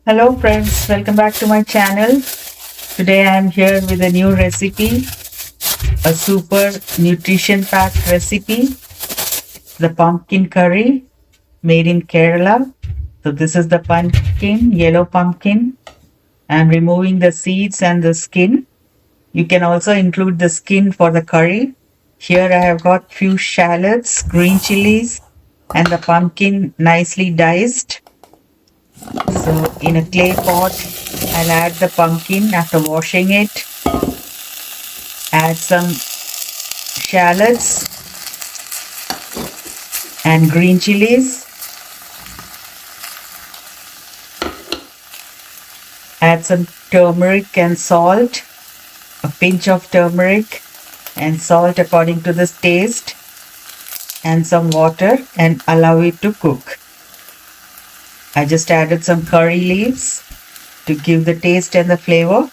Hello friends, welcome back to my channel. Today I am here with a new recipe, a super nutrition packed recipe, the pumpkin curry made in Kerala. So this is the pumpkin, yellow pumpkin. I am removing the seeds and the skin. You can also include the skin for the curry. Here I have got few shallots, green chilies and the pumpkin nicely diced. So in a clay pot, I'll add the pumpkin after washing it. Add some shallots and green chilies. Add some turmeric and salt, a pinch of turmeric and salt according to the taste, and some water and allow it to cook. I just added some curry leaves to give the taste and the flavor.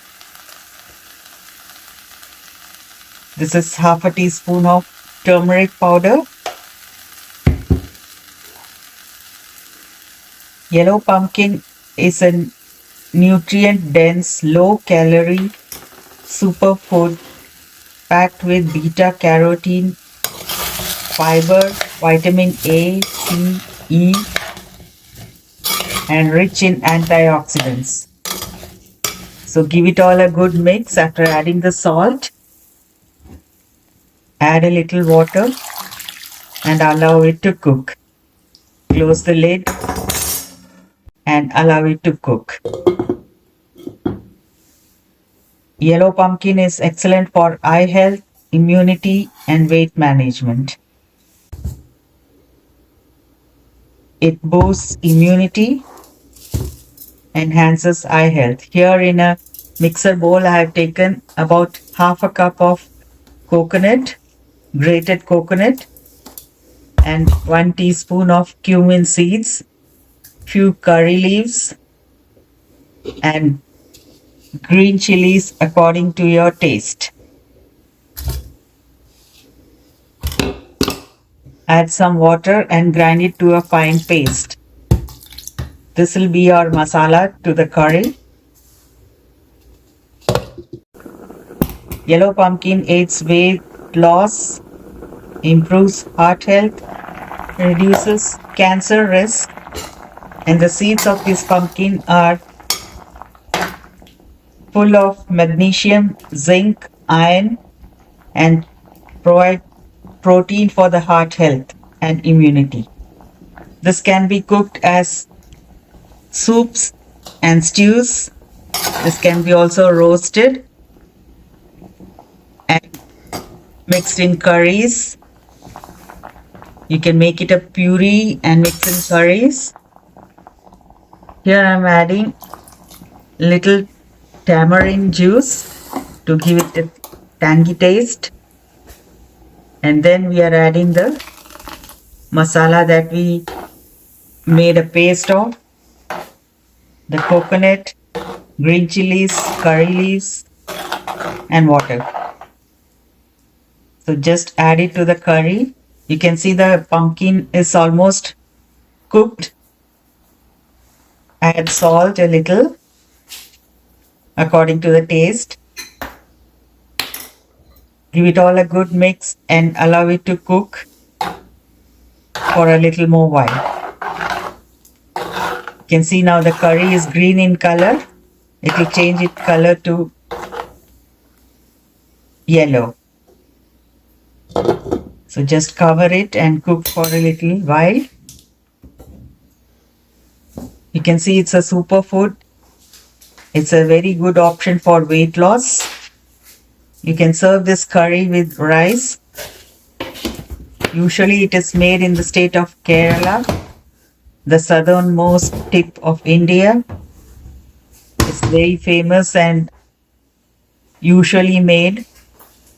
This is half a teaspoon of turmeric powder. Yellow pumpkin is a nutrient-dense, low-calorie superfood packed with beta-carotene, fiber, vitamin A, C, E, and rich in antioxidants. So give it all a good mix after adding the salt. Add a little water and allow it to cook. Close the lid and allow it to cook. Yellow pumpkin is excellent for eye health, immunity, and weight management. It boosts immunity, enhances eye health. Here in a mixer bowl, I have taken about half a cup of coconut, grated coconut, and 1 teaspoon of cumin seeds, few curry leaves, and green chilies according to your taste. Add some water and grind it to a fine paste. This will be your masala to the curry. Yellow pumpkin aids weight loss, improves heart health, reduces cancer risk, and the seeds of this pumpkin are full of magnesium, zinc, iron, and provide protein for the heart health and immunity. This can be cooked as soups and stews. This can be also roasted and mixed in curries. You can make it a puree and mix in curries. Here I am adding little tamarind juice to give it a tangy taste. And then we are adding the masala that we made a paste of. The coconut, green chilies, curry leaves, and water. So just add it to the curry. You can see the pumpkin is almost cooked. Add salt a little according to the taste. Give it all a good mix and allow it to cook for a little more while. You can see now the curry is green in color. It will change its color to yellow. So just cover it and cook for a little while. You can see it's a superfood. It's a very good option for weight loss. You can serve this curry with rice. Usually it is made in the state of Kerala, the southernmost tip of India. It's very famous and usually made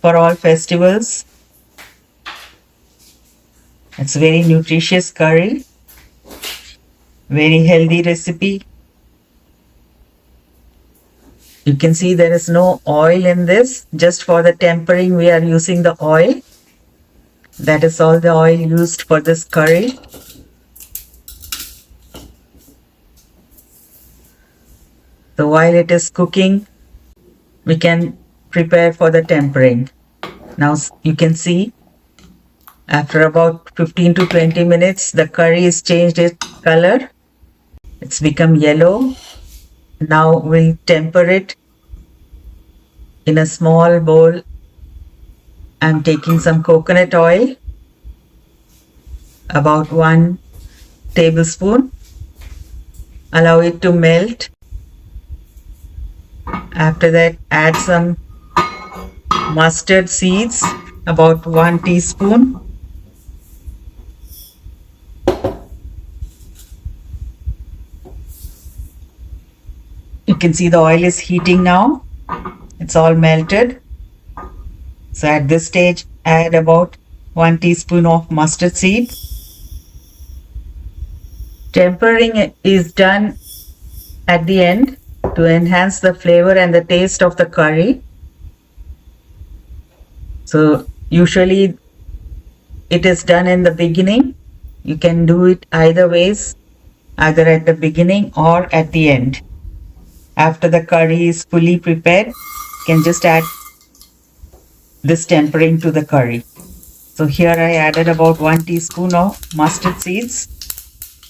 for all festivals. It's very nutritious curry, very healthy recipe. You can see there is no oil in this. Just for the tempering we are using the oil. That is all the oil used for this curry. So while it is cooking, we can prepare for the tempering. Now you can see after about 15 to 20 minutes, the curry has changed its color. It's become yellow. Now we'll temper it in a small bowl. I'm taking some coconut oil, about 1 tablespoon. Allow it to melt. After that, add some mustard seeds, about 1 teaspoon. You can see the oil is heating now. It's all melted. So at this stage, add about 1 teaspoon of mustard seed. Tempering is done at the end to enhance the flavor and the taste of the curry. So usually it is done in the beginning. You can do it either ways, either at the beginning or at the end. After the curry is fully prepared, you can just add this tempering to the curry. So here I added about 1 teaspoon of mustard seeds.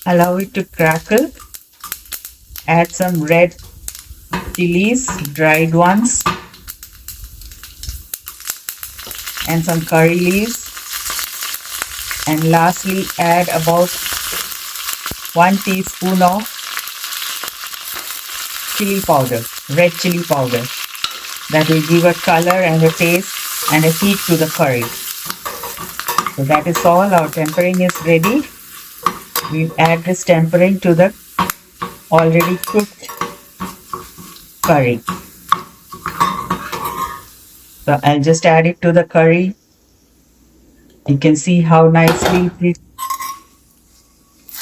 Allow it to crackle. Add some red chilies, dried ones, and some curry leaves. And lastly, add about 1 teaspoon of chili powder, red chili powder. That will give a color and a taste and a heat to the curry. So that is all. Our tempering is ready. We'll add this tempering to the already cooked curry. So I'll just add it to the curry. You can see how nicely it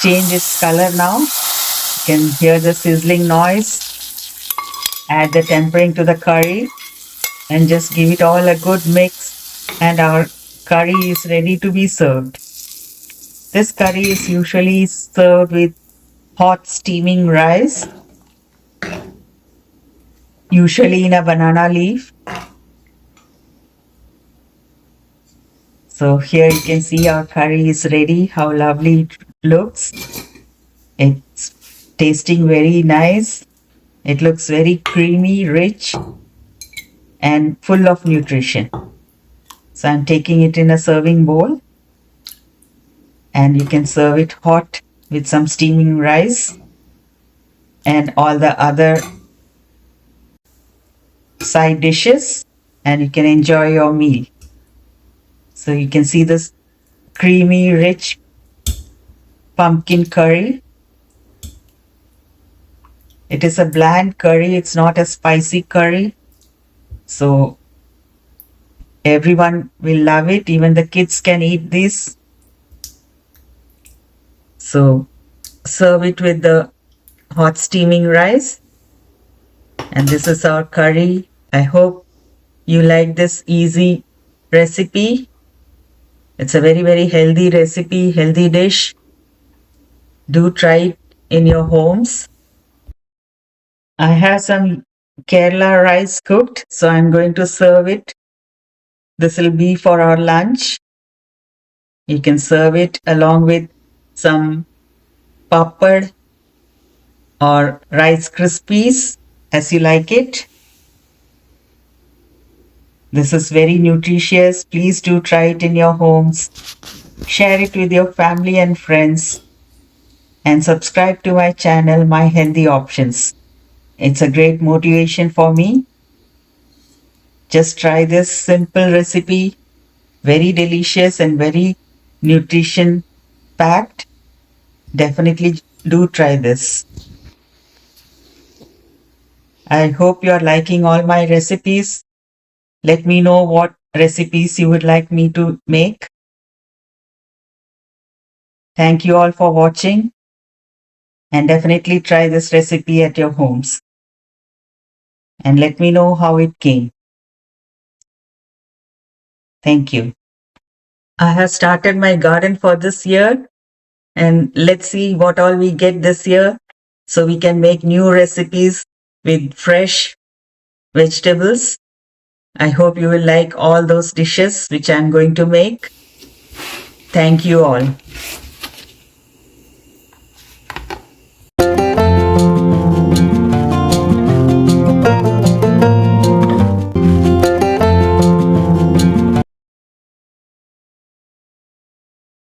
changed its color now. You can hear the sizzling noise. Add the tempering to the curry and just give it all a good mix, and our curry is ready to be served. This curry is usually served with hot steaming rice, usually in a banana leaf. So here you can see our curry is ready, how lovely it looks. It's tasting very nice. It looks very creamy, rich, and full of nutrition. So I'm taking it in a serving bowl, and you can serve it hot with some steaming rice and all the other side dishes, and you can enjoy your meal. So you can see this creamy, rich pumpkin curry. It is a bland curry, it's not a spicy curry. So everyone will love it, even the kids can eat this. So serve it with the hot steaming rice. And this is our curry. I hope you like this easy recipe. It's a very healthy recipe, healthy dish. Do try it in your homes. I have some Kerala rice cooked, so I'm going to serve it. This will be for our lunch. You can serve it along with some papad or rice krispies as you like it. This is very nutritious. Please do try it in your homes. Share it with your family and friends. And subscribe to my channel, My Healthy Options. It's a great motivation for me. Just try this simple recipe. Very delicious and very nutrition packed. Definitely do try this. I hope you are liking all my recipes. Let me know what recipes you would like me to make. Thank you all for watching, and definitely try this recipe at your homes. And let me know how it came. Thank you. I have started my garden for this year, and let's see what all we get this year so we can make new recipes with fresh vegetables. I hope you will like all those dishes which I'm going to make. Thank you all.